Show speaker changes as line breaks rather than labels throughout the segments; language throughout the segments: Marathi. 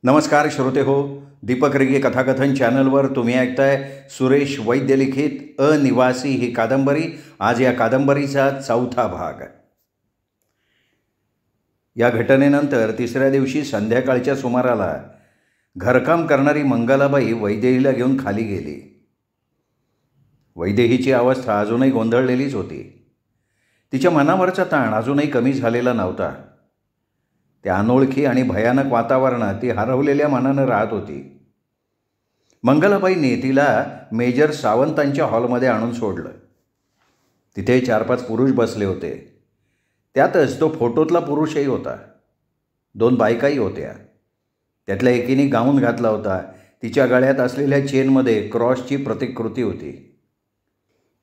नमस्कार श्रोते हो, दीपक रेगे कथाकथन चॅनलवर तुम्ही ऐकताय सुरेश वैद्य लिखित अनिवासी ही कादंबरी. आज या कादंबरीचा 4था भाग. या घटनेनंतर तिसऱ्या दिवशी संध्याकाळच्या सुमाराला घरकाम करणारी मंगलाबाई वैदेहीला घेऊन खाली गेली. वैदेहीची अवस्था अजूनही गोंधळलेलीच होती. तिच्या मनावरचा ताण अजूनही कमी झालेला नव्हता. त्या अनोळखी आणि भयानक वातावरणात ती हरवलेल्या मनानं राहत होती. मंगलाबाईंनी तिला मेजर सावंतांच्या हॉलमध्ये आणून सोडलं. तिथे 4-5 पुरुष बसले होते. त्यातच तो फोटोतला पुरुषही होता. 2 बायकाही होत्या. त्यातल्या एकीने गाऊन घातला होता. तिच्या गळ्यात असलेल्या चेनमध्ये क्रॉसची प्रतिकृती होती.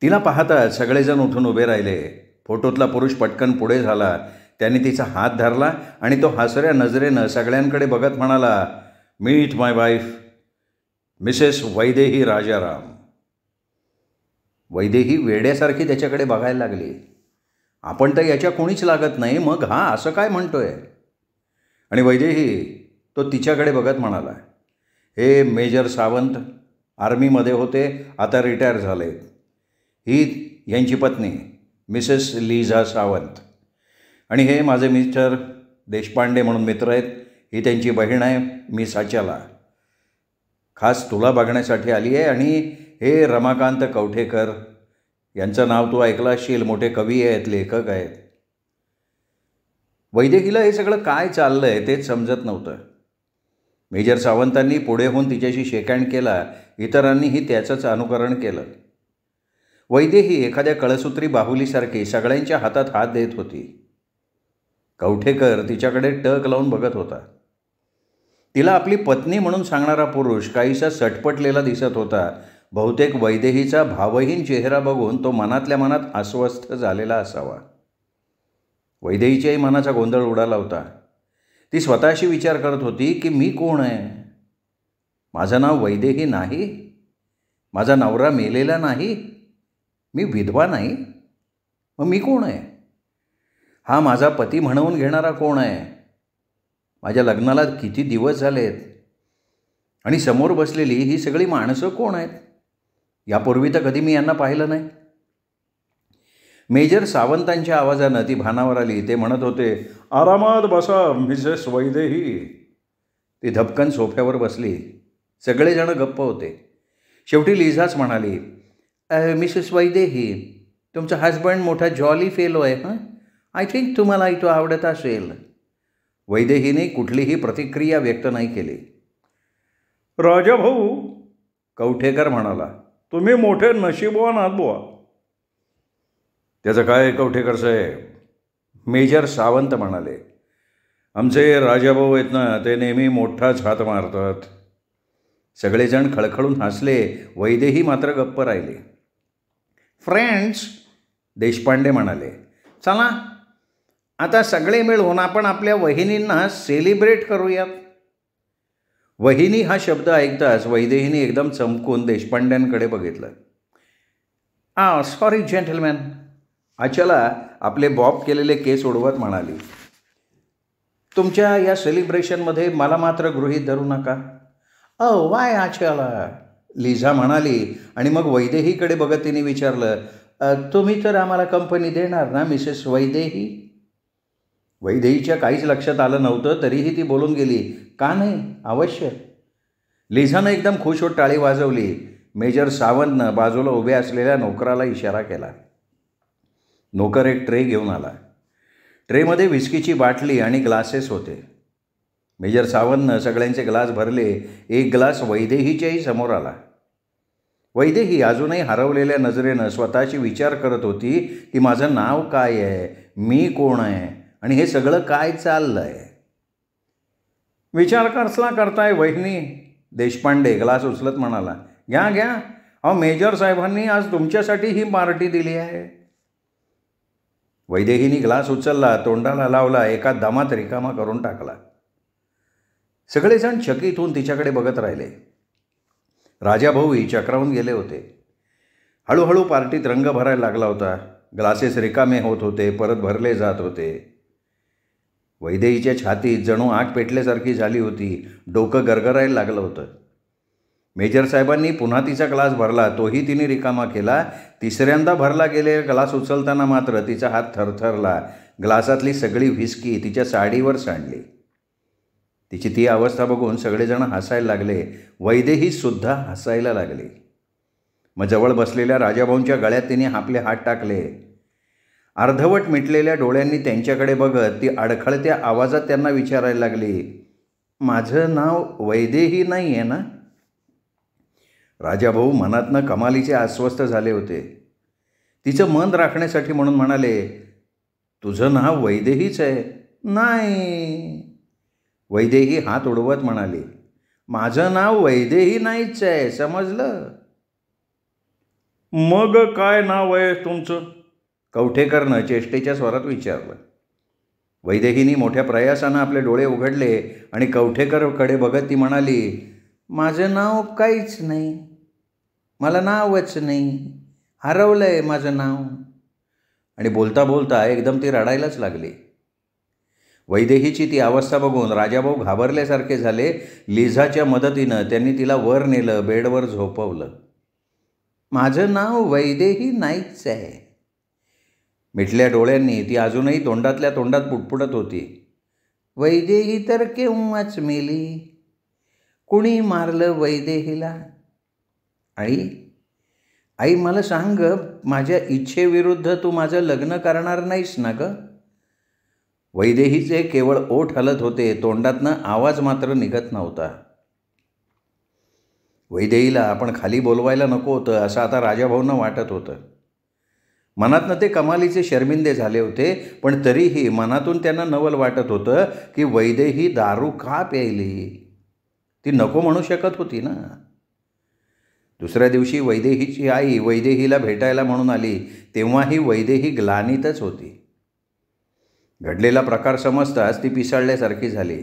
तिला पाहता सगळेजण उठून उभे राहिले. फोटोतला पुरुष पटकन पुढे झाला. त्याने तिचा हात धरला आणि तो हसऱ्या नजरेनं सगळ्यांकडे बघत म्हणाला, मीट माय वाईफ मिसेस वैदेही राजाराम. वैदेही वेड्यासारखी त्याच्याकडे बघायला लागली. आपण तर याच्या कोणीच लागत नाही, मग हा असं काय म्हणतोय? आणि वैदेही तो तिच्याकडे बघत म्हणाला, हे मेजर सावंत आर्मीमध्ये होते, आता रिटायर झाले. ही यांची पत्नी मिसेस लीझा सावंत. आणि हे माझे मिस्टर देशपांडे म्हणून मित्र आहेत. ही त्यांची बहीण आहे, मी साच्याला. खास तुला बघण्यासाठी आली आहे. आणि हे रमाकांत कवठेकर, यांचं नाव तू ऐकलं असशील, मोठे कवी आहेत, लेखक आहेत. वैदेहीला हे सगळं काय चाललं आहे तेच समजत नव्हतं. मेजर सावंतांनी पुढे होऊन तिच्याशी शेकहँड केला. इतरांनीही त्याचंच अनुकरण केलं. वैदेही एखाद्या कळसूत्री बाहुलीसारखी सगळ्यांच्या हातात हात देत होती. कवठेकर तिच्याकडे टक लावून बघत होता. तिला आपली पत्नी म्हणून सांगणारा पुरुष काहीसा सटपटलेला दिसत होता. बहुतेक वैदेहीचा भावहीन चेहरा बघून तो मनातल्या मनात अस्वस्थ झालेला असावा. वैदेहीच्याही मनाचा गोंधळ उडाला होता. ती स्वतःशी विचार करत होती की मी कोण आहे? माझं नाव वैदेही नाही. माझा नवरा मेलेला नाही. मी विधवा नाही. मग मी कोण आहे? हा माझा पती म्हणवून घेणारा कोण आहे? माझ्या लग्नाला किती दिवस झालेत? आणि समोर बसलेली ही सगळी माणसं कोण आहेत? यापूर्वी तर कधी मी यांना पाहिलं नाही. मेजर सावंतांच्या आवाजानं ती भानावर आली. ते म्हणत होते, आरामात बसा मिसेस वैदेही. ती धपकन सोफ्यावर बसली. सगळेजण गप्प होते. शेवटी लिझाच म्हणाली, मिसेस वैदेही, तुमचा हजबंड मोठा जॉली फेलो आहे. आय थिंक तुम्हाला तो आवडत असेल. वैदेहीने कुठलीही प्रतिक्रिया व्यक्त नाही केली. राजाभाऊ, कवठेकर म्हणाला, तुम्ही मोठे नशीबवान आहात बुवा. त्याचं काय कवठेकर साहेब? मेजर सावंत म्हणाले, आमचे राजाभाऊ आहेत ना, ते नेहमी मोठाच हात मारतात. सगळेजण खळखळून हसले. वैदेही मात्र गप्प राहिले. फ्रेंड्स, देशपांडे म्हणाले, चला आता सगळे मिळून आपण आपल्या वहिनींना सेलिब्रेट करूयात. वहिनी हा शब्द ऐकताच वैदेहीने एकदम चमकून देशपांड्यांकडे बघितलं. Sorry gentleman. अचला आपले बॉब केलेले केस उडवत म्हणाली, तुमच्या या सेलिब्रेशनमध्ये मला मात्र गृहीत धरू नका. वाय अचला? लिझा म्हणाली. आणि मग वैदेहीकडे बघत तिने विचारलं, तुम्ही तर आम्हाला कंपनी देणार ना मिसेस वैदेही? वैदेहीच्या काहीच लक्षात आलं नव्हतं, तरीही ती बोलून गेली, का नाही, अवश्य. लिझानं एकदम खुश होत टाळी वाजवली. मेजर सावंतनं बाजूला उभ्या असलेल्या नोकराला इशारा केला. नोकर एक ट्रे घेऊन आला. ट्रेमध्ये विस्कीची बाटली आणि ग्लासेस होते. मेजर सावंतनं सगळ्यांचे ग्लास भरले. एक ग्लास वैदेहीच्याही समोर आला. वैदेही अजूनही हरवलेल्या नजरेनं स्वतःची विचार करत होती की माझं नाव काय आहे, मी कोण आहे, आणि हे सगळं काय चाललं आहे. विचार कसला करताय वहिनी? देशपांडे ग्लास उचलत म्हणाला, घ्या घ्या. मेजर साहेबांनी आज तुमच्यासाठी ही पार्टी दिली आहे. वैदेहीने ग्लास उचलला, तोंडाला लावला, एका दमात रिकामा करून टाकला. सगळेजण चकित होऊन तिच्याकडे बघत राहिले. राजाभाऊही चक्रावून गेले होते. हळूहळू पार्टीत रंग भरायला लागला होता. ग्लासेस रिकामे होत होते, परत भरले जात होते. वैदेहीच्या छातीत जणू आग पेटल्यासारखी झाली होती. डोकं गरगरायला लागलं होतं. मेजर साहेबांनी पुन्हा तिचा ग्लास भरला. तोही तिने रिकामा केला. तिसऱ्यांदा भरला गेलेला ग्लास उचलताना मात्र तिचा हात थरथरला. ग्लासातली सगळी व्हिस्की तिच्या साडीवर सांडली. तिची ती अवस्था बघून सगळेजण हसायला लागले. वैदेहीसुद्धा हसायला लागली. मग जवळ बसलेल्या राजाभाऊंच्या गळ्यात तिने आपले हात टाकले. अर्धवट मिटलेल्या डोळ्यांनी त्यांच्याकडे बघत ती अडखळत्या आवाजात त्यांना विचारायला लागली, माझं नाव वैदेही नाही आहे ना? राजाभाऊ मनातनं कमालीचे अस्वस्थ झाले होते. तिचं मन राखण्यासाठी म्हणून म्हणाले, तुझं नाव वैदेहीच आहे? नाही. वैदेही हात उडवत म्हणाली, माझं नाव वैदेही नाहीच आहे, समजलं? मग काय नाव आहे तुमचं? कवठेकरनं चेष्टेच्या स्वरात विचारलं. वैदेहीने मोठ्या प्रयासानं आपले डोळे उघडले आणि कवठेकरकडे बघत ती म्हणाली, माझं नाव काहीच नाही, मला नावच नाही, हरवलं आहे माझं नाव. आणि बोलता बोलता एकदम ती रडायलाच लागली. वैदेहीची ती अवस्था बघून राजाभाऊ घाबरल्यासारखे झाले. लिझाच्या मदतीनं त्यांनी तिला वर नेलं, बेडवर झोपवलं. माझं नाव वैदेही नाहीच आहे. मिटल्या डोळ्यांनी ती अजूनही तोंडातल्या तोंडात पुटपुटत होती. वैदेही तर केव्हाच मेली. कुणी मारलं वैदेहीला? आई मला सांग, माझ्या इच्छेविरुद्ध तू माझं लग्न करणार नाहीस ना ग? वैदेहीचे केवळ ओठ हलत होते, तोंडातनं आवाज मात्र निघत नव्हता. वैदेहीला आपण खाली बोलवायला नको होतं असं आता राजाभाऊंना वाटत होतं. मनातनं ते कमालीचे शर्मिंदे झाले होते, पण तरीही मनातून त्यांना नवल वाटत होतं की वैदेही दारू का प्यायली? ती नको म्हणू शकत होती ना. दुसऱ्या दिवशी वैदेहीची आई वैदेहीला भेटायला म्हणून आली, तेव्हाही वैदेही ग्लानीतच होती. घडलेला प्रकार समजताच ती पिसाळल्यासारखी झाली.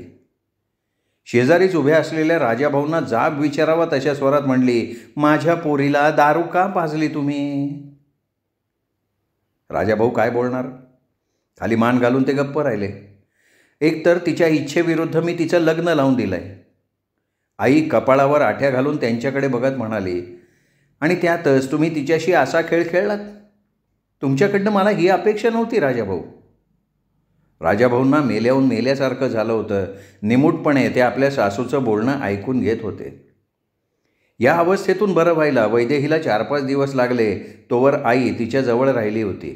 शेजारीच उभ्या असलेल्या राजाभाऊंना जाब विचारावा तशा स्वरात म्हणली, माझ्या पोरीला दारू का पाजली तुम्ही? राजाभाऊ काय बोलणार? खाली मान घालून ते गप्प राहिले. एकतर तिच्या इच्छेविरुद्ध मी तिचं लग्न लावून दिलं आहे. आई कपाळावर आठ्या घालून त्यांच्याकडे बघत म्हणाली, आणि त्यातच तुम्ही तिच्याशी असा खेळ खेळलात? तुमच्याकडनं मला ही अपेक्षा नव्हती राजाभाऊ. राजाभाऊंना मेल्याहून मेल्यासारखं झालं होतं. निमूटपणे ते आपल्या सासूचं बोलणं ऐकून घेत होते. या अवस्थेतून बरं व्हायला वैदेहीला 4-5 दिवस लागले. तोवर आई तिच्याजवळ राहिली होती.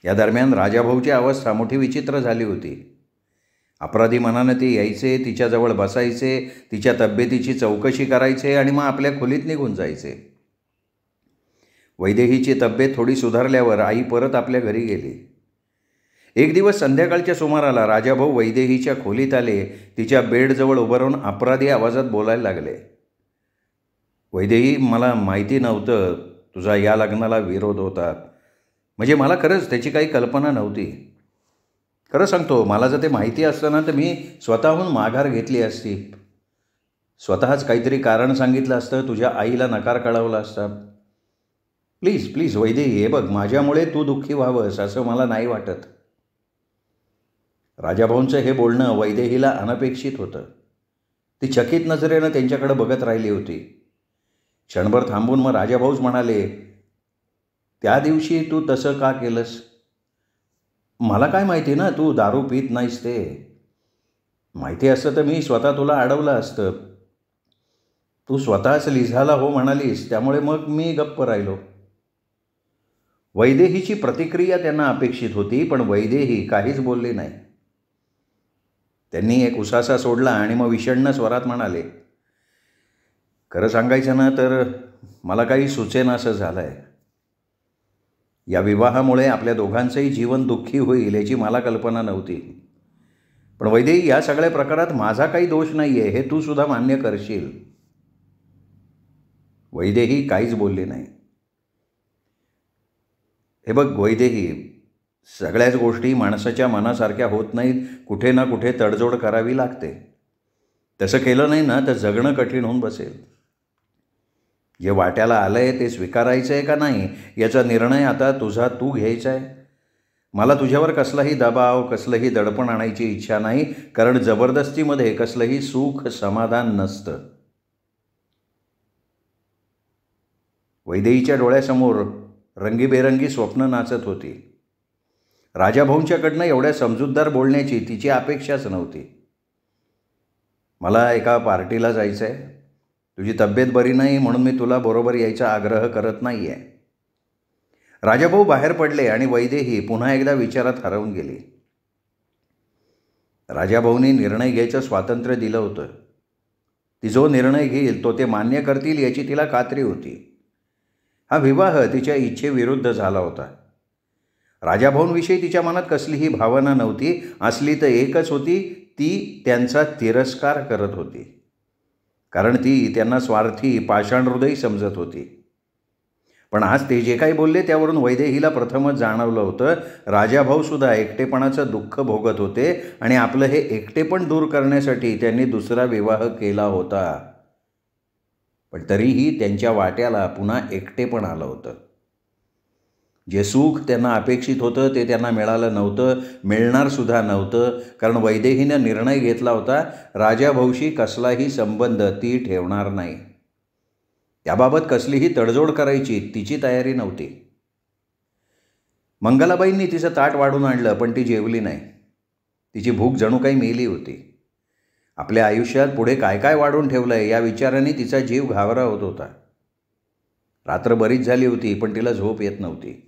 या दरम्यान राजाभाऊची अवस्था मोठी विचित्र झाली होती. अपराधी मनानं ते यायचे, तिच्याजवळ बसायचे, तिच्या तब्येतीची चौकशी करायचे आणि मग आपल्या खोलीत निघून जायचे. वैदेहीची तब्येत थोडी सुधारल्यावर आई परत आपल्या घरी गेली. एक दिवस संध्याकाळच्या सुमाराला राजाभाऊ वैदेहीच्या खोलीत आले. तिच्या बेडजवळ उभं राहून अपराधी आवाजात बोलायला लागले, वैदेही, मला माहिती नव्हतं तुझा या लग्नाला विरोध होता. म्हणजे मला खरंच त्याची काही कल्पना नव्हती. खरं सांगतो, मला जर ते माहिती असतं ना तर मी स्वतःहून माघार घेतली असती. स्वतःच काहीतरी कारण सांगितलं असतं, तुझ्या आईला नकार कळवला असता. प्लीज प्लीज वैदेही, हे बघ, माझ्यामुळे तू दुःखी व्हावंस असं मला नाही वाटत. राजाभाऊंचं हे बोलणं वैदेहीला अनपेक्षित होतं. ती चकित नजरेनं त्यांच्याकडे बघत राहिली होती. क्षणभर थांबून मग राजाभाऊच म्हणाले, त्या दिवशी तू तसं का केलंस? मला काय माहिती ना तू दारू पीत नाहीस ते. माहिती असतं तर मी स्वतः तुला अडवलं असतं. तू स्वतःच लिझाला हो म्हणालीस, त्यामुळे मग मी गप्प राहिलो. वैदेहीची प्रतिक्रिया त्यांना अपेक्षित होती, पण वैदेही काहीच बोलली नाही. त्यांनी एक उसासा सोडला आणि मग विषण्ण स्वरात म्हणाले, खरं सांगायचं ना तर मला काही सुचेनासं झालं आहे. या विवाहामुळे आपल्या दोघांचंही जीवन दुःखी होईल याची मला कल्पना नव्हती. पण वैदेही, या सगळ्या प्रकारात माझा काही दोष नाही आहे हे तू सुद्धा मान्य करशील. वैदेही काहीच बोलली नाही. हे बघ वैदेही, सगळ्याच गोष्टी माणसाच्या मनासारख्या होत नाहीत. कुठे ना कुठे तडजोड करावी लागते. तसं केलं नाही ना तर जगणं कठीण होऊन बसेल. जे वाट्याला आलं आहे ते स्वीकारायचं आहे का नाही याचा निर्णय आता तू घ्यायचा आहे. मला तुझ्यावर कसलाही दबाव, कसलंही दडपण आणायची इच्छा नाही, कारण जबरदस्तीमध्ये कसलंही सुख, समाधान नसतं. वैदेहीच्या डोळ्यासमोर रंगीबेरंगी स्वप्न नाचत होती. राजाभाऊंच्याकडनं एवढ्या समजूतदार बोलण्याची तिची अपेक्षाच नव्हती. मला एका पार्टीला जायचं आहे. तुझी तब्येत बरी नाही म्हणून मी तुला बरोबर यायचा आग्रह करत नाही आहे. राजाभाऊ बाहेर पडले आणि वैदेही पुन्हा एकदा विचारात हरवून गेली. राजाभाऊंनी निर्णय घ्यायचं स्वातंत्र्य दिलं होतं. ती जो निर्णय घेईल तो ते मान्य करतील याची तिला खात्री होती. हा विवाह तिच्या इच्छेविरुद्ध झाला होता. राजाभाऊंविषयी तिच्या मनात कसलीही भावना नव्हती. असली तर एकच होती, ती त्यांचा तिरस्कार करत होती. कारण ती त्यांना स्वार्थी, पाषाण हृदयी समजत होती. पण आज ते जे काही बोलले त्यावरून वैदेहीला प्रथमच जाणवलं होतं, राजाभाऊसुद्धा एकटेपणाचं दुःख भोगत होते आणि आपलं हे एकटेपण दूर करण्यासाठी त्यांनी दुसरा विवाह केला होता. पण तरीही त्यांच्या वाट्याला पुन्हा एकटेपण आलं होतं. जे सुख त्यांना अपेक्षित होतं ते त्यांना मिळालं नव्हतं, मिळणारसुद्धा नव्हतं. कारण वैदेहीनं निर्णय घेतला होता, राजाभाऊशी कसलाही संबंध ती ठेवणार नाही. त्याबाबत कसलीही तडजोड करायची तिची तयारी नव्हती. मंगलाबाईंनी तिचं ताट वाढून आणलं, पण ती जेवली नाही. तिची भूक जणू काही मेली होती. आपल्या आयुष्यात पुढे काय काय वाढून ठेवलं आहे या विचाराने तिचा जीव घाबरा होत होता. रात्र बरीच झाली होती, पण तिला झोप येत नव्हती.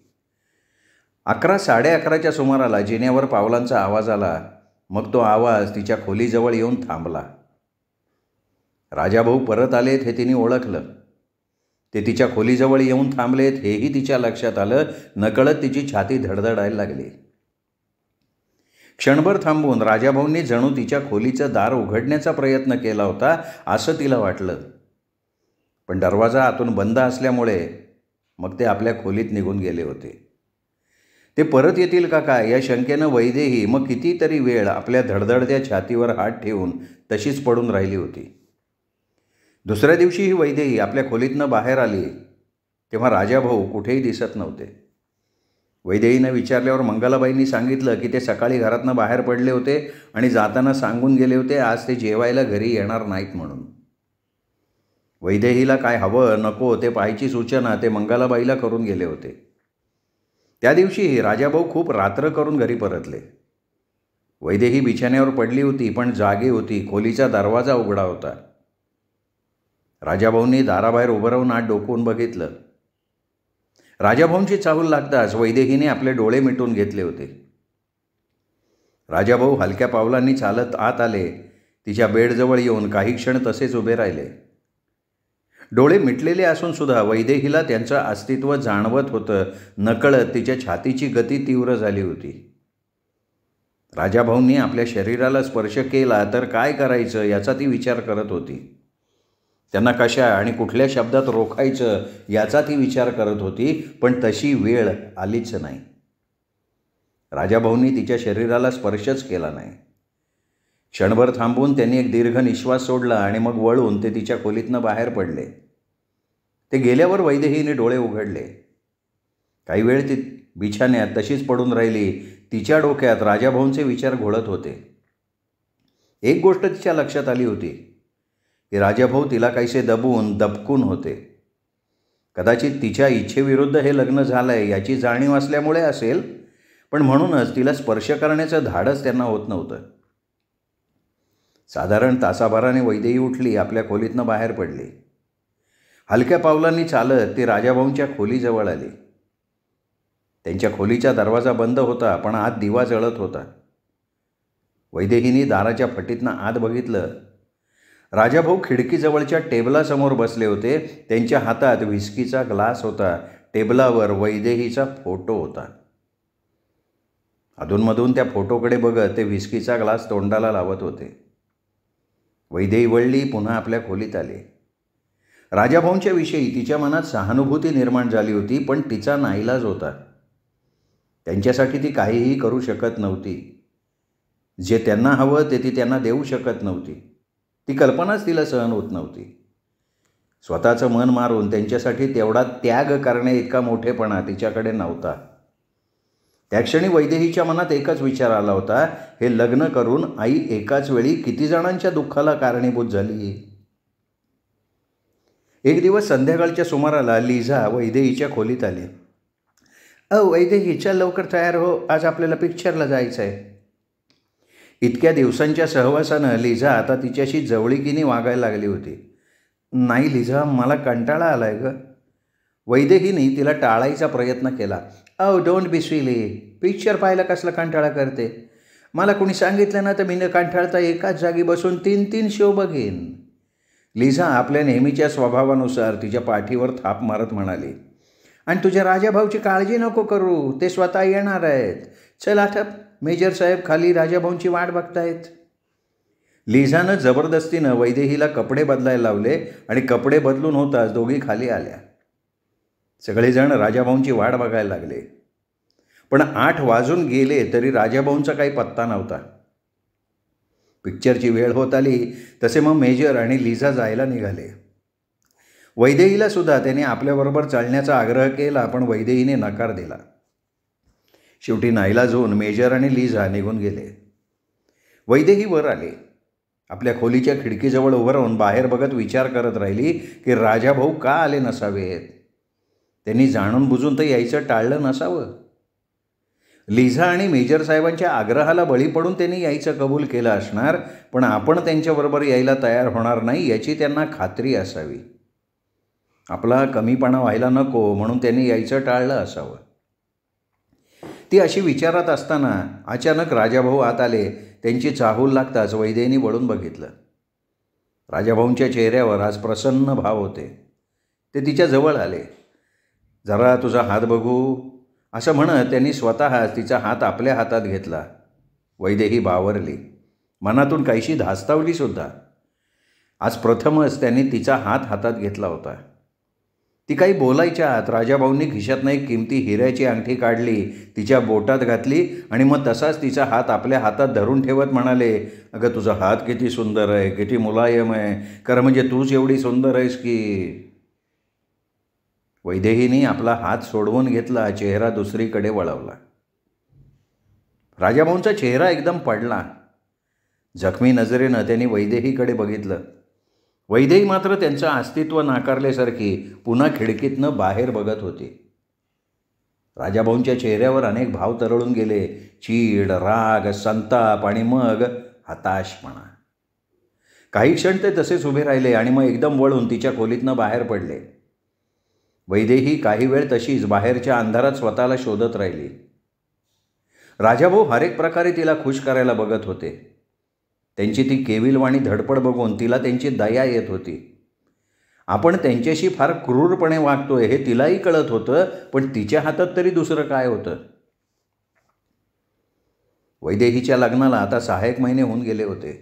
11, 11:30च्या सुमाराला जिन्यावर पावलांचा आवाज आला. मग तो आवाज तिच्या खोलीजवळ येऊन थांबला. राजाभाऊ परत आलेत हे तिने ओळखलं. ते तिच्या खोलीजवळ येऊन थांबलेत हेही तिच्या लक्षात आलं. नकळत तिची छाती धडधडायला लागली. क्षणभर थांबून राजाभाऊंनी जणू तिच्या खोलीचं दार उघडण्याचा प्रयत्न केला होता असं तिला वाटलं. पण दरवाजा आतून बंद असल्यामुळे मग ते आपल्या खोलीत निघून गेले होते. ते परत येतील का काय या शंकेनं वैदेही मग कितीतरी वेळ आपल्या धडधडत्या छातीवर हात ठेवून तशीच पडून राहिली होती. दुसऱ्या दिवशी ही वैदेही आपल्या खोलीतनं बाहेर आली तेव्हा राजाभाऊ कुठेही दिसत नव्हते. वैदेहीनं विचारल्यावर मंगलाबाईंनी सांगितलं की ते सकाळी घरातनं बाहेर पडले होते आणि जाताना सांगून गेले होते आज ते जेवायला घरी येणार नाहीत म्हणून. वैदेहीला काय हवं नको ते पाहायची सूचना ते मंगलाबाईला करून गेले होते. त्या दिवशीही राजाभाऊ खूप रात्र करून घरी परतले. वैदेही बिछाण्यावर पडली होती, पण जागी होती. खोलीचा दरवाजा उघडा होता. राजाभाऊंनी दाराबाहेर उभं राहून आत डोकवून बघितलं. राजाभाऊंची चाहूल लागताच वैदेहीने आपले डोळे मिटून घेतले होते. राजाभाऊ हलक्या पावलांनी चालत आत आले. तिच्या बेडजवळ येऊन काही क्षण तसेच उभे राहिले. डोळे मिटलेले असून सुद्धा वैदेहीला त्यांचं अस्तित्व जाणवत होतं. नकळत तिच्या छातीची गती तीव्र झाली होती. राजाभाऊंनी आपल्या शरीराला स्पर्श केला तर काय करायचं याचा ती विचार करत होती. त्यांना कशा आणि कुठल्या शब्दात रोखायचं याचा ती विचार करत होती. पण तशी वेळ आलीच नाही. राजाभाऊंनी तिच्या शरीराला स्पर्शच केला नाही. क्षणभर थांबून त्यांनी एक दीर्घ निश्वास सोडला आणि मग वळून ते तिच्या खोलीतनं बाहेर पडले. ते गेल्यावर वैदेहीने डोळे उघडले. काही वेळ ती बिछाण्यात तशीच पडून राहिली. तिच्या डोक्यात राजाभाऊंचे विचार घोळत होते. एक गोष्ट तिच्या लक्षात आली होती की राजाभाऊ तिला काहीसे दबकून होते. कदाचित तिच्या इच्छेविरुद्ध हे लग्न झालं आहे याची जाणीव असल्यामुळे असेल, पण म्हणूनच तिला स्पर्श करण्याचं धाडस त्यांना होत नव्हतं. साधारण तासाभराने वैदेही उठली, आपल्या खोलीतनं बाहेर पडली. हलक्या पावलांनी चालत ती राजाभाऊंच्या खोलीजवळ आली. त्यांच्या खोलीचा दरवाजा बंद होता, पण आत दिवा जळत होता. वैदेहीने दाराच्या फटीतनं आत बघितलं. राजाभाऊ खिडकीजवळच्या टेबलासमोर बसले होते. त्यांच्या हातात व्हिस्कीचा ग्लास होता. टेबलावर वैदेहीचा फोटो होता. अधूनमधून त्या फोटोकडे बघत ते व्हिस्कीचा ग्लास तोंडाला लावत होते. वैदेही वळली, पुन्हा आपल्या खोलीत आली. राजाभाऊंच्या विषयी तिच्या मनात सहानुभूती निर्माण झाली होती, पण तिचा नाईलाज होता. त्यांच्यासाठी ती काहीही करू शकत नव्हती. जे त्यांना हवं ते ती त्यांना देऊ शकत नव्हती. ती कल्पनाच तिला सहन होत नव्हती. स्वतःचं मन मारून त्यांच्यासाठी तेवढा त्याग करणे इतका मोठेपणा तिच्याकडे नव्हता. त्या क्षणी वैदेहीच्या मनात एकच विचार आला होता, हे लग्न करून आई एकाच वेळी किती जणांच्या दुःखाला कारणीभूत झाली. एक दिवस संध्याकाळच्या सुमाराला लिझा वैदेहीच्या खोलीत आली. वैदेही, चल लवकर तयार हो, आज आपल्याला पिक्चरला जायचं आहे. इतक्या दिवसांच्या सहवासानं लिझा आता तिच्याशी जवळीकीने वागायला लागली होती. नाही लिझा, मला कंटाळा आला आहे गं. वैदेहीने तिला टाळायचा प्रयत्न केला. डोंट बी सिली, पिक्चर पाहायला कसला कंटाळा करते. मला कोणी सांगितलं ना तर मी न कंटाळता एकाच जागी बसून 3-3 शो बघेन. लिझा आपल्या नेहमीच्या स्वभावानुसार तिच्या पाठीवर थाप मारत म्हणाली. आणि तुझ्या राजाभाऊची काळजी नको करू, ते स्वतः येणार आहेत. चल आठप, मेजर साहेब खाली राजाभाऊंची वाट बघतायत. लिझानं जबरदस्तीनं वैदेहीला कपडे बदलायला लावले आणि कपडे बदलून होताच दोघी खाली आल्या. सगळेजण राजाभाऊंची वाट बघायला लागले. पण 8 वाजून गेले तरी राजाभाऊंचा काही पत्ता नव्हता. पिक्चरची वेळ होत आली तसे मग मेजर आणि लिझा जायला निघाले. वैदेहीला सुद्धा त्याने आपल्याबरोबर चालण्याचा आग्रह केला, पण वैदेहीने नकार दिला. शेवटी नाईलाज होऊन मेजर आणि लिझा निघून गेले. वैदेही वर आली. आपल्या खोलीच्या खिडकीजवळ उभं राहून बाहेर बघत विचार करत राहिली की राजाभाऊ का आले नसावेत. त्यांनी जाणून बुजून तर यायचं टाळलं नसावं. लिझा आणि मेजर साहेबांच्या आग्रहाला बळी पडून त्यांनी यायचं कबूल केलं असणार, पण आपण त्यांच्याबरोबर यायला तयार होणार नाही याची त्यांना खात्री असावी. आपला कमीपणा व्हायला नको म्हणून त्यांनी यायचं टाळलं असावं. ती अशी विचारात असताना अचानक राजाभाऊ आत आले. त्यांची चाहूल लागताच वैदेहीने वळून बघितलं. राजाभाऊंच्या चेहऱ्यावर आज प्रसन्न भाव होते. ते तिच्या जवळ आले. जरा तुझा हात बघू, असं म्हणत त्यांनी स्वतःच तिचा हात आपल्या हातात घेतला. वैदेही बावरली, मनातून काहीशी धास्तावलीसुद्धा. आज प्रथमच त्यांनी तिचा हात हातात घेतला होता. ती काही बोलायच्या आत राजाभाऊंनी खिशातनं एक किमती हिऱ्याची अंगठी काढली, तिच्या बोटात घातली आणि मग तसाच तिचा हात आपल्या हातात धरून ठेवत म्हणाले, अगं तुझा हात किती सुंदर आहे, किती मुलायम आहे, खरं म्हणजे तूच एवढी सुंदर आहेस की. वैदेहीने आपला हात सोडवून घेतला, चेहरा दुसरीकडे वळवला. राजाभाऊंचा चेहरा एकदम पडला. जखमी नजरेनं त्यांनी वैदेहीकडे बघितलं. वैदेही मात्र त्यांचं अस्तित्व नाकारल्यासारखी पुन्हा खिडकीतनं बाहेर बघत होती. राजाभाऊंच्या चेहऱ्यावर अनेक भाव तरळून गेले. चीड, राग, संताप आणि मग हताशपणा. काही क्षण ते तसेच उभे राहिले आणि मग एकदम वळून तिच्या खोलीतनं बाहेर पडले. वैदेही काही वेळ तशीच बाहेरच्या अंधारात स्वतःला शोधत राहिली. राजाभाऊ हरेक प्रकारे तिला खुश करायला बघत होते. त्यांची ती केविलवाणी धडपड बघून तिला त्यांची दया येत होती. आपण त्यांच्याशी फार क्रूरपणे वागतोय हे तिलाही कळत होतं, पण तिच्या हातात तरी दुसरं काय होतं. वैदेहीच्या लग्नाला आता 6 महिने होऊन गेले होते.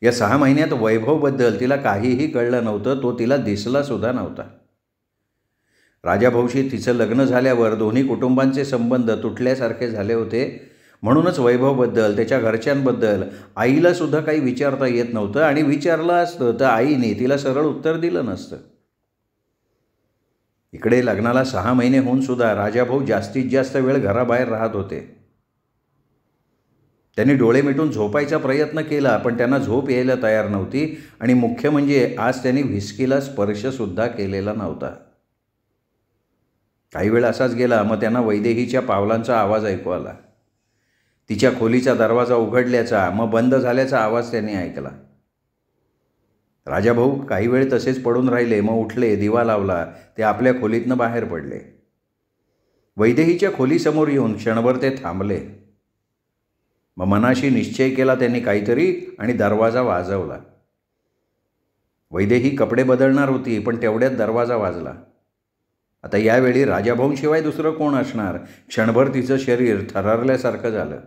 या 6 महिन्यात वैभवबद्दल तिला काहीही कळलं नव्हतं. तो तिला दिसला सुद्धा नव्हता. राजाभाऊशी तिचं लग्न झाल्यावर दोन्ही कुटुंबांचे संबंध तुटल्यासारखे झाले होते. म्हणूनच वैभवबद्दल, त्याच्या घरच्यांबद्दल आईलासुद्धा काही विचारता येत नव्हतं आणि विचारलं असतं तर आईने तिला सरळ उत्तर दिलं नसतं. इकडे लग्नाला 6 महिने होऊन सुद्धा राजाभाऊ जास्तीत जास्त वेळ घराबाहेर राहत होते. त्यांनी डोळे मिटून झोपायचा प्रयत्न केला, पण त्यांना झोप यायला तयार नव्हती आणि मुख्य म्हणजे आज त्यांनी व्हिस्कीला स्पर्शसुद्धा केलेला नव्हता. काही वेळ असाच गेला. मग त्यांना वैदेहीच्या पावलांचा आवाज ऐकू आला. तिच्या खोलीचा दरवाजा उघडल्याचा मग बंद झाल्याचा आवाज त्यांनी ऐकला. राजाभाऊ काही वेळ तसेच पडून राहिले. मग उठले, दिवा लावला. ते आपल्या खोलीतनं बाहेर पडले. वैदेहीच्या खोलीसमोर येऊन क्षणभर ते थांबले. मग मनाशी निश्चय केला त्यांनी काहीतरी आणि दरवाजा वाजवला. वैदेही कपडे बदलणार होती, पण तेवढ्यात दरवाजा वाजला. आता यावेळी राजाभाऊंशिवाय दुसरं कोण असणार. क्षणभर तिचं शरीर थररल्यासारखं झालं.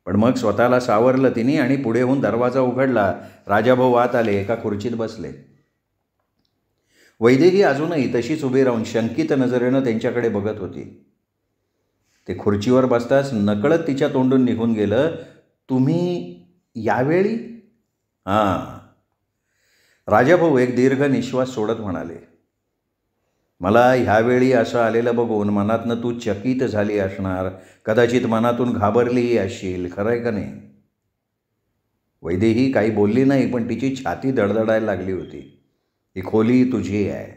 पण मग स्वतःला सावरलं तिने आणि पुढे होऊन दरवाजा उघडला. राजाभाऊ आत आले, एका खुर्चीत बसले. वैदेही अजूनही तशीच उभी राहून शंकित नजरेनं त्यांच्याकडे बघत होती. ते खुर्चीवर बसताच नकळत तिच्या तोंडून निघून गेलं, तुम्ही यावेळी? हां. राजाभाऊ एक दीर्घ निश्वास सोडत म्हणाले, मला ह्यावेळी असं आलेलं बघून मनातनं तू चकित झाली असणार, कदाचित मनातून घाबरलीही असशील, खरं आहे का नाही? वैदेही काही बोलली नाही, पण तिची छाती धडधडायला लागली होती. ही खोली तुझी आहे.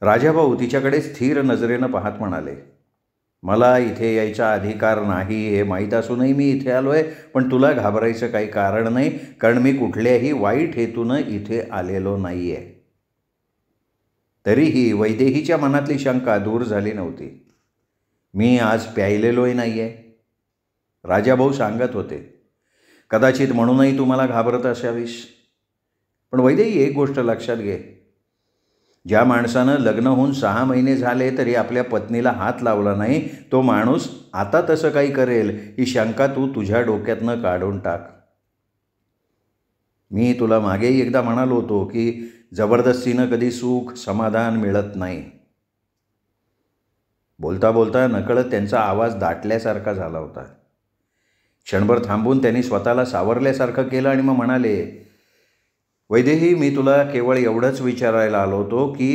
राजाभाऊ तिच्याकडे स्थिर नजरेनं पाहत म्हणाले, मला इथे यायचा अधिकार नाही हे माहीत असूनही मी इथे आलो आहे, पण तुला घाबरायचं काही कारण नाही, कारण मी कुठल्याही वाईट हेतूनं इथे आलेलो नाही आहे. तरीही वैदेहीच्या मनातली शंका दूर झाली नव्हती. मी आज प्यायलेलोही नाही आहे, राजाभाऊ सांगत होते. कदाचित म्हणूनही तू मला घाबरत असावीस. पण वैदेही एक गोष्ट लक्षात घे, ज्या माणसानं लग्न होऊन 6 महिने झाले तरी आपल्या पत्नीला हात लावला नाही, तो माणूस आता तसं काही करेल ही शंका तू तुझ्या डोक्यातनं काढून टाक. मी तुला मागेही एकदा म्हणालो होतो की जबरदस्तीनं कधी सुख समाधान मिळत नाही. बोलता बोलता नकळत त्यांचा आवाज दाटल्यासारखा झाला होता. क्षणभर थांबून त्यांनी स्वतःला सावरल्यासारखं केलं आणि मग म्हणाले, वैदेही, मी तुला केवळ एवढंच विचारायला आलो होतो की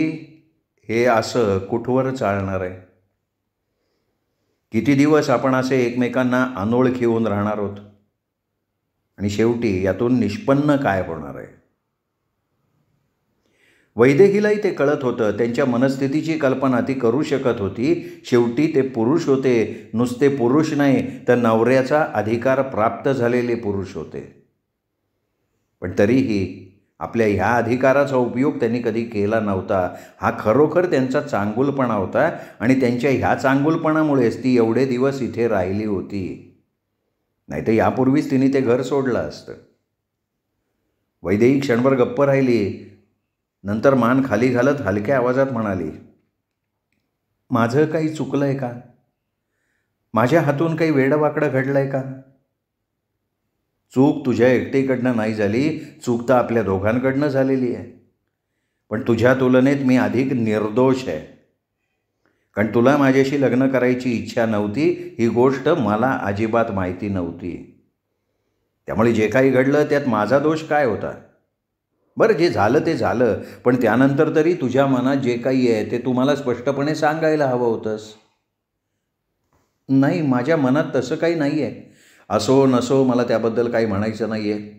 हे असं कुठवर चालणार आहे? किती दिवस आपण असे एकमेकांना अनोळखी होऊन राहणार आहोत? आणि शेवटी यातून निष्पन्न काय होणार आहे? वैदेहीलाही ते कळत होतं. त्यांच्या मनस्थितीची कल्पना ती करू शकत होती. शेवटी ते पुरुष होते, नुसते पुरुष नाही तर नवऱ्याचा अधिकार प्राप्त झालेले पुरुष होते. पण तरीही आपल्या ह्या अधिकाराचा उपयोग त्यांनी कधी केला नव्हता. हा खरोखर त्यांचा चांगुलपणा होता आणि त्यांच्या ह्या चांगुलपणामुळेच ती एवढे दिवस इथे राहिली होती. नाही तर यापूर्वीच तिने ते घर सोडलं असतं. वैदेही क्षणभर गप्प राहिली. नंतर मान खाली घालत हलक्या आवाजात म्हणाली, माझं काही चुकलं आहे का? माझ्या हातून काही वेडवाकडं घडलं आहे का? चूक तुझ्या एकटीकडनं नाही झाली, चूक तर आपल्या दोघांकडनं झालेली आहे. पण तुझ्या तुलनेत मी अधिक निर्दोष आहे, कारण तुला माझ्याशी लग्न करायची इच्छा नव्हती ही गोष्ट मला अजिबात माहिती नव्हती. त्यामुळे जे काही घडलं त्यात माझा दोष काय होता? बरं, जे झालं ते झालं, पण त्यानंतर तरी तुझ्या मनात जे काही आहे ते तू मला स्पष्टपणे सांगायला हवं होतंस. नाही, माझ्या मनात तसं काही नाही आहे. असो नसो मला त्याबद्दल काही म्हणायचं नाही आहे.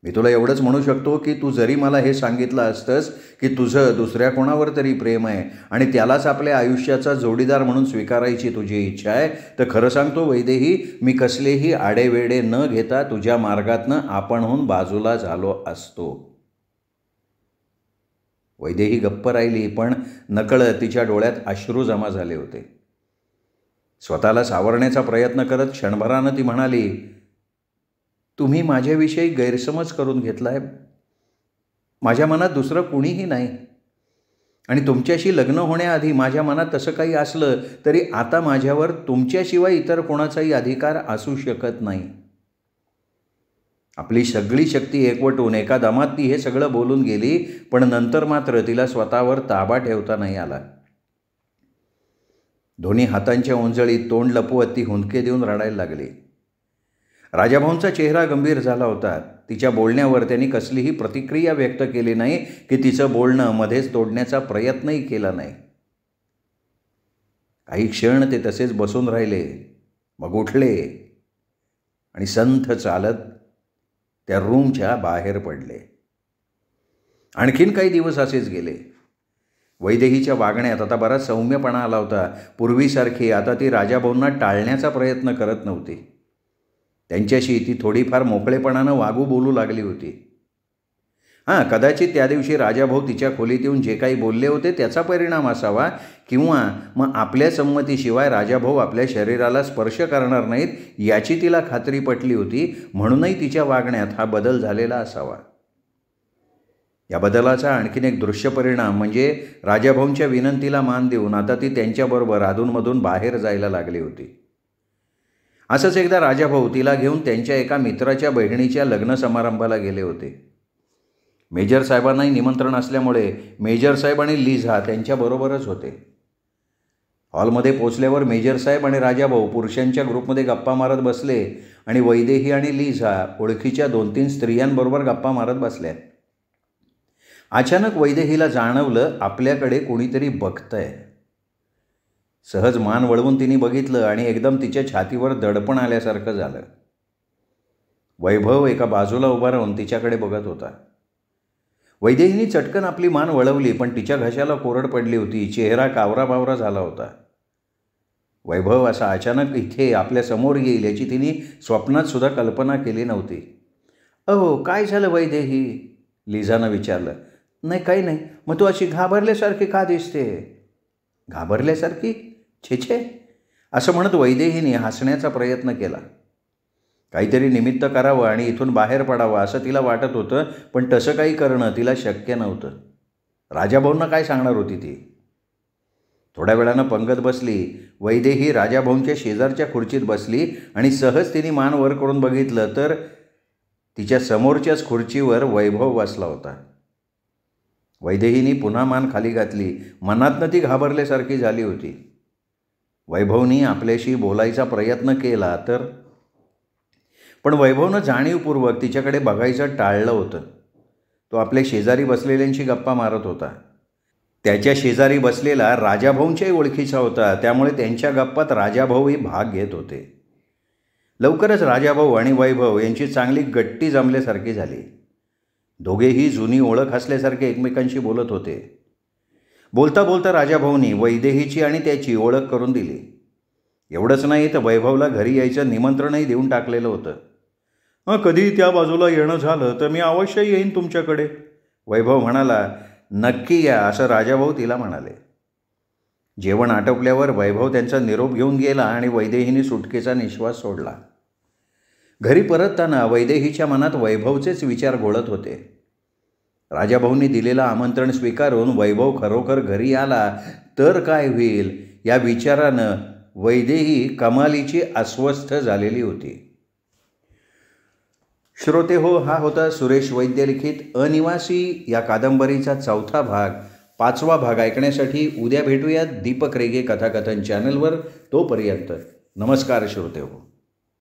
मी तुला एवढंच म्हणू शकतो की तू जरी मला हे सांगितलं असतंस की तुझं दुसऱ्या कोणावर तरी प्रेम आहे आणि त्यालाच आपल्या आयुष्याचा जोडीदार म्हणून स्वीकारायची तुझी इच्छा आहे, तर खरं सांगतो वैदेही, मी कसलेही आडेवेडे न घेता तुझ्या मार्गातनं आपणहून बाजूला झालो असतो. वैदेही गप्प राहिली, पण नकळत तिच्या डोळ्यात अश्रू जमा झाले होते. स्वतःला सावरण्याचा प्रयत्न करत क्षणभरानं ती म्हणाली, तुम्ही माझ्याविषयी गैरसमज करून घेतला आहे. माझ्या मनात दुसरं कुणीही नाही आणि तुमच्याशी लग्न होण्याआधी माझ्या मनात तसं काही असलं तरी आता माझ्यावर तुमच्याशिवाय इतर कोणाचाही अधिकार असू शकत नाही. आपली सगळी शक्ती एकवटून एका दमात ती हे सगळं बोलून गेली, पण नंतर मात्र तिला स्वतःवर ताबा ठेवता नाही आला. दोन्ही हातांच्या ओंजळीत तोंड लपवत ती हुंदके देऊन रडायला लागली. राजाभाऊंचा चेहरा गंभीर झाला होता. तिच्या बोलण्यावर त्यांनी कसलीही प्रतिक्रिया व्यक्त केली नाही की तिचं बोलणं मध्येच तोडण्याचा प्रयत्नही केला नाही. काही क्षण ते तसेच बसून राहिले, मग उठले आणि संथ चालत त्या रूमच्या बाहेर पडले. आणखीन काही दिवस असेच गेले. वैदेहीच्या वागण्यात आता बराच सौम्यपणा आला होता. पूर्वीसारखी आता ती राजाभाऊंना टाळण्याचा प्रयत्न करत नव्हती. त्यांच्याशी ती थोडीफार मोकळेपणानं वागू बोलू लागली होती. कदाचित त्या दिवशी राजाभाऊ तिच्या खोलीत येऊन जे काही बोलले होते त्याचा परिणाम असावा, किंवा मग आपल्या संमतीशिवाय राजाभाऊ आपल्या शरीराला स्पर्श करणार नाहीत याची तिला खात्री पटली होती, म्हणूनही तिच्या वागण्यात हा बदल झालेला असावा. या बदलाचा आणखीन एक दृश्य परिणाम म्हणजे राजाभाऊंच्या विनंतीला मान देऊन आता ती त्यांच्याबरोबर अधूनमधून बाहेर जायला लागली होती. असंच एकदा राजाभाऊ तिला घेऊन त्यांच्या एका मित्राच्या बहिणीच्या लग्न समारंभाला गेले होते. मेजर साहेबांनाही निमंत्रण असल्यामुळे मेजर साहेब आणि लिझा त्यांच्याबरोबरच होते. हॉलमध्ये पोचल्यावर मेजर साहेब आणि राजाभाऊ पुरुषांच्या ग्रुपमध्ये गप्पा मारत बसले आणि वैदेही आणि लिझा ओळखीच्या 2-3 स्त्रियांबरोबर गप्पा मारत बसल्या. अचानक वैदेहीला जाणवलं आपल्याकडे कोणीतरी बघतंय. सहज मान वळवून तिने बघितलं आणि एकदम तिच्या छातीवर दडपण आल्यासारखं झालं. वैभव एका बाजूला उभा राहून तिच्याकडे बघत होता. वैदेहीने चटकन आपली मान वळवली, पण तिच्या घशाला कोरड पडली होती. चेहरा कावराबावरा झाला होता. वैभव असा अचानक इथे आपल्या समोर येईल याची तिने स्वप्नात सुद्धा कल्पना केली नव्हती. अहो, काय झालं वैदेही? लिझानं विचारलं. नाही, काही नाही. मग तू अशी घाबरल्यासारखी का दिसते? घाबरल्यासारखी? छे छे, असं म्हणत वैदेहीने हसण्याचा प्रयत्न केला. काहीतरी निमित्त करावं आणि इथून बाहेर पडावं असं तिला वाटत होतं, पण तसं काही करणं तिला शक्य नव्हतं. राजाभाऊंना काय सांगणार होती ती? थोड्या वेळानं पंगत बसली. वैदेही राजाभाऊंच्या शेजारच्या खुर्चीत बसली आणि सहज तिने मान वर करून बघितलं तर तिच्या समोरच्याच खुर्चीवर वैभव बसला होता. वैदेहीने पुन्हा मान खाली घातली. मनातनं ती घाबरल्यासारखी झाली होती. वैभवनी आपल्याशी बोलायचा प्रयत्न केला पण वैभवनं जाणीवपूर्वक तिच्याकडे बघायचं टाळलं होतं. तो आपल्या शेजारी बसलेल्यांशी गप्पा मारत होता. त्याच्या शेजारी बसलेला राजाभाऊंच्याही ओळखीचा होता, त्यामुळे त्यांच्या गप्पात राजाभाऊही भाग घेत होते. लवकरच राजाभाऊ आणि वैभव यांची चांगली गट्टी जमल्यासारखी झाली. दोघेही जुनी ओळख असल्यासारखे एकमेकांशी बोलत होते. बोलता बोलता राजाभाऊंनी वैदेहीची आणि त्याची ओळख करून दिली. एवढंच नाही तर वैभवला घरी यायचं निमंत्रणही देऊन टाकलेलं होतं. कधी त्या बाजूला येणं झालं तर मी अवश्य येईन तुमच्याकडे, वैभव म्हणाला. नक्की या, असं राजाभाऊ तिला म्हणाले. जेवण आटोपल्यावर वैभव त्यांचा निरोप घेऊन गेला आणि वैदेहीने सुटकेचा निश्वास सोडला. घरी परतताना वैदेहीच्या मनात वैभवचेच विचार घोळत होते. राजाभाऊंनी दिलेलं आमंत्रण स्वीकारून वैभव खरोखर घरी आला तर काय होईल या विचारानं वैदेही कमालीची अस्वस्थ झालेली होती. श्रोते हो, हा होता सुरेश वैद्य लिखित अनिवासी या कादंबरीचा 4था भाग. 5वा भाग ऐकण्यासाठी उद्या भेटूयात दीपक रेगे कथाकथन चॅनलवर. तोपर्यंत नमस्कार श्रोते हो.